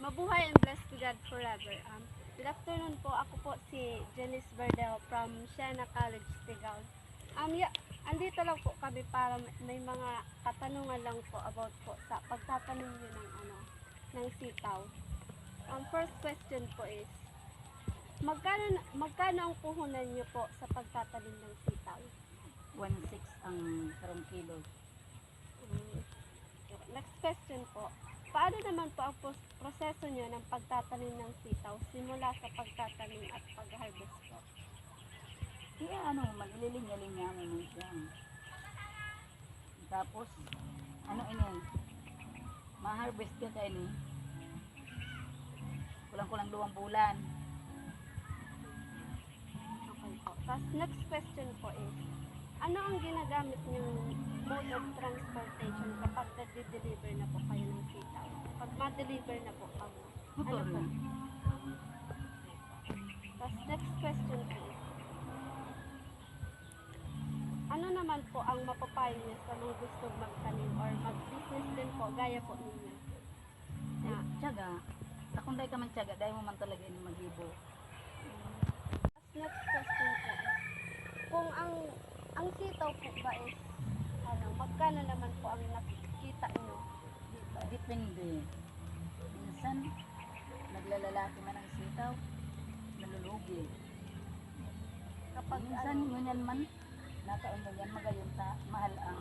Mabuhay and blessed to God forever. Good afternoon po. Ako po si Janice Verdel from Siena College, Sigaw. Andito lang po kami para may mga katanungan lang po about po sa pagtatanim niyo ng sitaw. First question po is, magkano ang puhunan niyo po sa pagtatanim ng sitaw? 1.6 ang karong kilo. Next question po. Paano naman po ang proseso niyo ng pagtatanim ng sitaw simula sa pagtatanim at pag-harvest po? Kaya manililing-linya mo mo siya. Tapos, ma-harvest ka tayo ni. Kulang-kulang 2 bulan. Okay po. Tapos next question po is, ano ang ginagamit niyong mode of transportation kapag nag-deliver na po kayo ng sitaw? Pag ma-deliver na po kayo, Motor ano po? na. Tapos next question po is, ano naman po ang mapapayo niyo sa mga gusto magtanim or mag-business din po, gaya po ninyo? Tiyaga. Kung dahil ka man tiyaga, dahil mo man talaga yung mag-ibo. Tapos next question po is, kung ang sitaw po ba is, magkano naman po ang nakikita niyo dito? Depende. Minsan, naglalalaki man ang sitaw, nalulugi. Kapag Minsan, yun yan man, nakaon mo yan, magayon ta, mahal ang